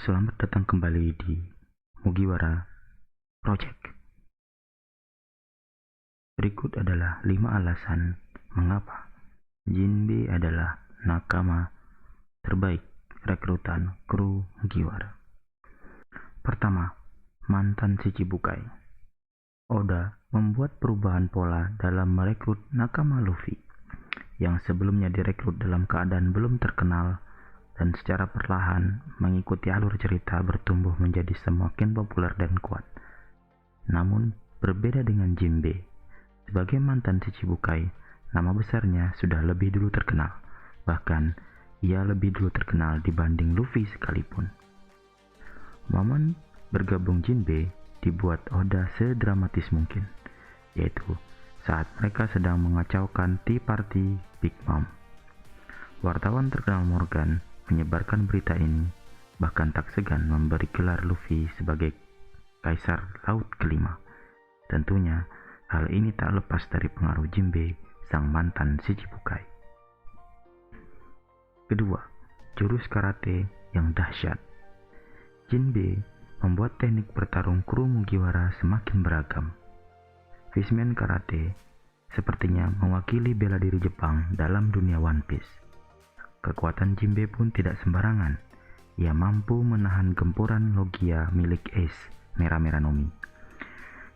Selamat datang kembali di Mugiwara Project. Berikut adalah 5 alasan mengapa Jinbe adalah nakama terbaik rekrutan kru Mugiwara. Pertama, mantan Shichibukai. Oda membuat perubahan pola dalam merekrut nakama Luffy yang sebelumnya direkrut dalam keadaan belum terkenal dan secara perlahan mengikuti alur cerita bertumbuh menjadi semakin populer dan kuat. Namun, berbeda dengan Jinbe, sebagai mantan Shichibukai, nama besarnya sudah lebih dulu terkenal. Bahkan, ia lebih dulu terkenal dibanding Luffy sekalipun. Momen bergabung Jinbe dibuat Oda sedramatis mungkin, yaitu saat mereka sedang mengacaukan Tea Party Big Mom. Wartawan terkenal Morgan menyebarkan berita ini, bahkan tak segan memberi gelar Luffy sebagai Kaisar Laut Kelima. Tentunya, hal ini tak lepas dari pengaruh Jinbe, sang mantan Shichibukai. Kedua, jurus karate yang dahsyat. Jinbe membuat teknik bertarung kru Mugiwara semakin beragam. Fishman Karate sepertinya mewakili bela diri Jepang dalam dunia One Piece. Kekuatan Jinbe pun tidak sembarangan. Ia mampu menahan gempuran logia milik Ace Merah-Merah Nomi.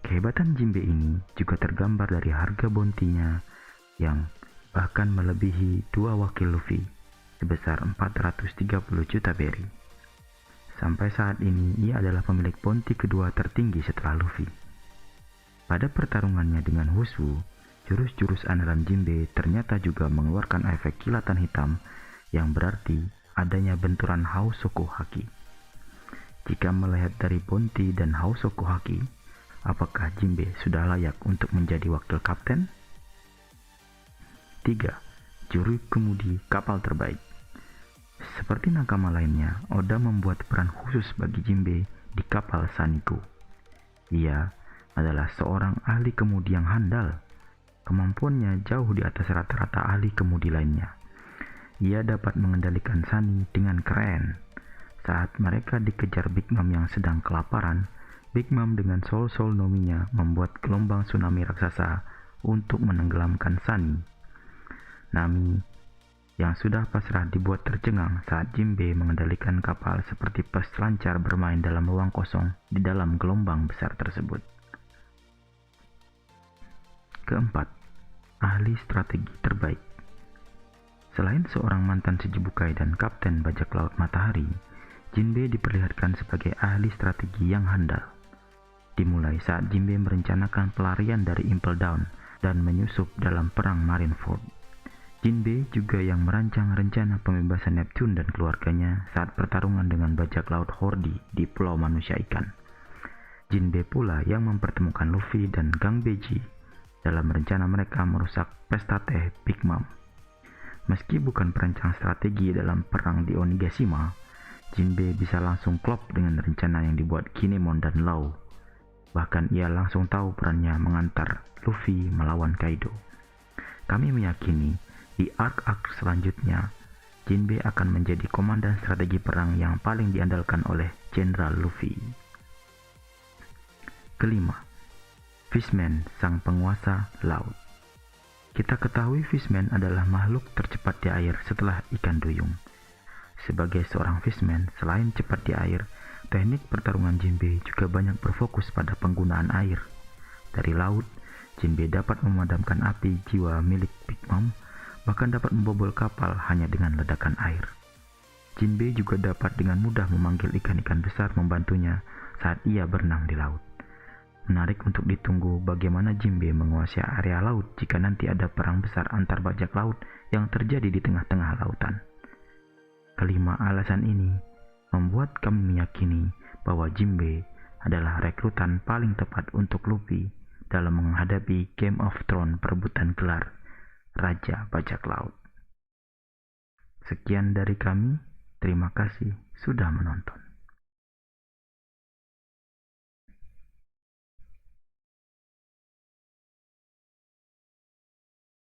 Kehebatan Jinbe ini juga tergambar dari harga bounty-nya yang bahkan melebihi 2 wakil Luffy sebesar 430 juta berry. Sampai saat ini ia adalah pemilik bounty kedua tertinggi setelah Luffy. Pada pertarungannya dengan Hushu, jurus-jurus andalan Jinbe ternyata juga mengeluarkan efek kilatan hitam yang berarti adanya benturan Hausoku Haki. Jika melihat dari bounty dan Hausoku Haki, apakah Jinbe sudah layak untuk menjadi wakil kapten? 3. Juru kemudi kapal terbaik. Seperti nakama lainnya, Oda membuat peran khusus bagi Jinbe di kapal Sanigo. Ia adalah seorang ahli kemudi yang handal. Kemampuannya jauh di atas rata-rata ahli kemudi lainnya. Ia dapat mengendalikan Sunny dengan keren. Saat mereka dikejar Big Mom yang sedang kelaparan, Big Mom dengan soul nominya membuat gelombang tsunami raksasa untuk menenggelamkan Sunny. Nami yang sudah pasrah dibuat tercengang saat Jinbe mengendalikan kapal seperti peselancar bermain dalam ruang kosong di dalam gelombang besar tersebut. Keempat, ahli strategi terbaik. Selain seorang mantan Shichibukai dan kapten bajak laut Matahari, Jinbe diperlihatkan sebagai ahli strategi yang handal. Dimulai saat Jinbe merencanakan pelarian dari Impel Down dan menyusup dalam perang Marineford. Jinbe juga yang merancang rencana pembebasan Neptune dan keluarganya saat pertarungan dengan bajak laut Horde di Pulau Manusia Ikan. Jinbe pula yang mempertemukan Luffy dan Gang Beji dalam rencana mereka merusak pesta teh Big Mom. Meski bukan perancang strategi dalam perang di Onigashima, Jinbe bisa langsung klop dengan rencana yang dibuat Kinemon dan Law. Bahkan ia langsung tahu perannya mengantar Luffy melawan Kaido. Kami meyakini di arc-arc selanjutnya, Jinbe akan menjadi komandan strategi perang yang paling diandalkan oleh Jenderal Luffy. Kelima, Fishman, sang penguasa laut. Kita ketahui Fishman adalah makhluk tercepat di air setelah ikan duyung. Sebagai seorang Fishman, selain cepat di air, teknik pertarungan Jinbe juga banyak berfokus pada penggunaan air. Dari laut, Jinbe dapat memadamkan api jiwa milik Big Mom, bahkan dapat membobol kapal hanya dengan ledakan air. Jinbe juga dapat dengan mudah memanggil ikan-ikan besar membantunya saat ia berenang di laut. Menarik untuk ditunggu bagaimana Jinbe menguasai area laut jika nanti ada perang besar antar bajak laut yang terjadi di tengah-tengah lautan. Kelima alasan ini membuat kami meyakini bahwa Jinbe adalah rekrutan paling tepat untuk Luffy dalam menghadapi Game of Thrones perebutan gelar Raja Bajak Laut. Sekian dari kami, terima kasih sudah menonton.